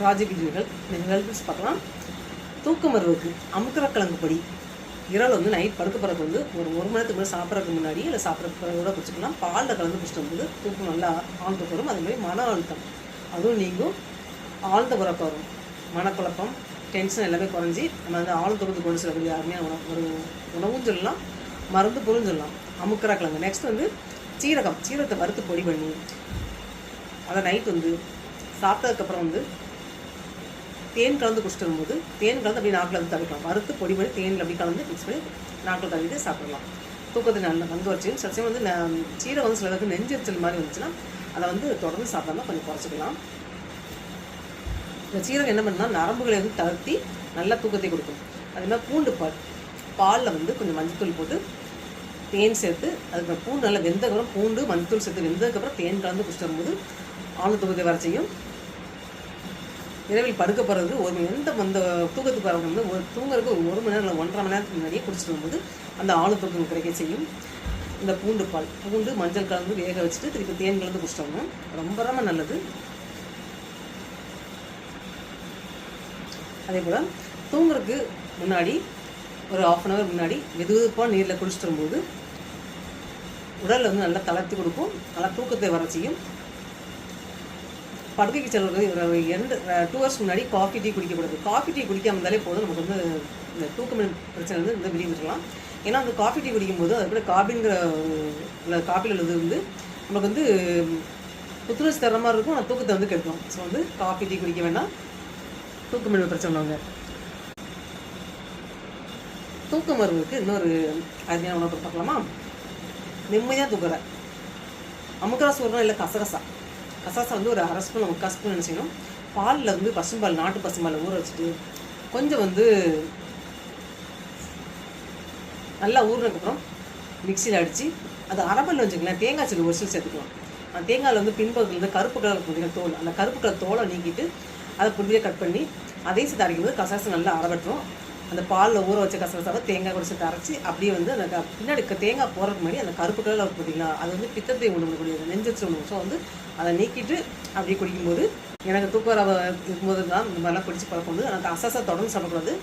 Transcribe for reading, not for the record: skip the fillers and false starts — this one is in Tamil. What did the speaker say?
ராஜகிரிகள் இந்த ஹெல்ப்ஸ் பார்க்கலாம். தூக்கம் வருவதுக்கு அமுக்கரக்கிழங்கு பொடி இரவில் வந்து நைட் படுக்க பிறகு வந்து ஒரு மணி நேரத்துக்கு முன்னாடி சாப்பிட்றதுக்கு முன்னாடி இல்லை சாப்பிட்றதுக்கு பிறகு கூட குடிச்சிக்கலாம். பாலில் கலந்து குடிச்சிட்டு வந்து தூக்கம் நல்லா ஆழ்ந்த வரும். அதேமாதிரி மன அழுத்தம் அதுவும் நீங்கும், ஆழ்ந்த உறக்கம் வரும். மனக்குழப்பம் டென்ஷன் எல்லாமே குறைஞ்சி நம்ம வந்து ஆழ்ந்த தூக்கத்துக்கு கொண்டு செல்லக்கூடிய அருமையான ஒரு உணவும் சொல்லலாம், மருந்து பொருளும் சொல்லலாம். அமுக்கரக்கிழங்கு. நெக்ஸ்ட் வந்து சீரகத்தை வறுத்து பொடி பண்ணி அதை நைட் வந்து சாப்பிட்டதுக்கப்புறம் வந்து தேன் கலந்து குடிச்சிட்டு வரும்போது தேன் கலந்து அப்படி நாக்கில் வந்து தவிக்கலாம். வறுத்து பொடி பண்ணி தேனில் அப்படி கலந்து மிக்ஸ் பண்ணி நாக்கில் தவிட்டு சாப்பிடலாம். தூக்கத்தை நல்லா வந்து வச்சு சத்தியம் வந்து சீரகம் வந்து சிலருக்கு நெஞ்செரிச்சல் மாதிரி வந்துச்சுன்னா அதை வந்து தொடர்ந்து சாப்பிடாம கொஞ்சம் குறைச்சிக்கலாம். இந்த சீரகம் என்ன பண்ணால் நரம்புகளை வந்து தளர்த்தி நல்லா தூக்கத்தை கொடுக்கும். அதே மாதிரி பாலில் வந்து கொஞ்சம் மஞ்சத்தூள் போட்டு தேன் சேர்த்து அதுக்கப்புறம் பூண்டு நல்லா வெந்ததுக்கப்புறம் பூண்டு மஞ்சத்தூள் சேர்த்து வெந்ததுக்கப்புறம் தேன் கலந்து குடிச்சிட்டு வரும்போது ஆழ்ந்த தூக்கத்தை வர செய்யும். இரவில் படுக்க போகிறது அந்த தூக்கத்துக்கு வரவங்க வந்து தூங்குறதுக்கு ஒரு 1 மணி நேரம் இல்லை 1.5 மணி நேரத்துக்கு முன்னாடியே குடிச்சிட்டு வரும்போது அந்த ஆழ்ந்த தூக்கம் கிடைக்க செய்யும். இந்த பூண்டு மஞ்சள் கலந்து வேக வச்சுட்டு திருப்பி தேன் கலந்து குடிச்சிட்டோம்னா ரொம்ப ரொம்ப நல்லது. அதே போல் தூங்குறதுக்கு முன்னாடி ஒரு 1/2 hour முன்னாடி வெதுவெதுப்பாக நீரில் குடிச்சிட்டு வரும்போது உடலில் வந்து நல்லா தளர்த்தி கொடுக்கும், நல்லா தூக்கத்தை வர செய்யும். படுக்கைக்கு செல்வது ஒரு 2 hours முன்னாடி காஃபி டீ குடிக்கக்கூடாது. காஃபி டீ குடிக்காம இருந்தாலே போதும், நமக்கு வந்து இந்த தூக்கம் பிரச்சனை வந்து வெளியிடலாம். ஏன்னா அந்த காஃபி டீ குடிக்கும்போது அது கூட காபிங்கிற காஃபியில் உள்ளது வந்து நமக்கு வந்து புத்துணர்ச்சி தர மாதிரி இருக்கும், ஆனால் தூக்கத்தை வந்து கெடுக்கும். ஸோ வந்து காஃபி டீ குடிக்க வேண்டாம், தூக்கமின்மை பிரச்சனை வாங்க. தூக்கம் வருவதற்கு இன்னொரு அருமையான உணவு பார்க்கலாமா? நிம்மதியாக தூக்குற அமுக்கரா சோறுனா இல்லை கசகசா வந்து ஒரு 1/2 ஸ்பூன் 1/4 ஸ்பூன் என்ன செய்யணும், பாலில் வந்து பசும்பால் நாட்டு பசும்பாலை ஊற வச்சுட்டு கொஞ்சம் வந்து நல்லா ஊறினதுக்கப்புறம் மிக்சியில் அடித்து அது அரபல் வச்சுக்கலாம். தேங்காய் சில்லு ஒரு சில சேர்த்துக்கலாம். அந்த தேங்காயில் வந்து பின்பகுதியில் வந்து கருப்பு கலர் பார்த்தீங்கன்னா தோல், அந்த கருப்பு கலர் தோலை நீக்கிட்டு அதை புதிய கட் பண்ணி அதையும் சேர்த்து அரைக்கும்போது கசகசை நல்லா அரபட்டுரும். அந்த பாலில் ஊற வச்ச கசகசாவை தேங்காய் கூட சேர்த்து அரைச்சி அப்படியே வந்து அந்த பின்னாடி தேங்காய் போகிறதுக்கு முன்னாடி அந்த கருப்பு கலரில் பார்த்தீங்கன்னா அது வந்து பித்தத்தை உண்டு பண்ணக்கூடியது, நெஞ்சரிச்சல் உண்டு. ஸோ வந்து அதை நீக்கிட்டு அப்படியே குடிக்கும்போது எனக்கு தூக்கம் இருக்கும்போது தான் இந்த மாதிரிலாம் குடிச்சு பழக்கம் வந்து எனக்கு கசகசா தொடர்ந்து சாப்பிடக்கூடாது.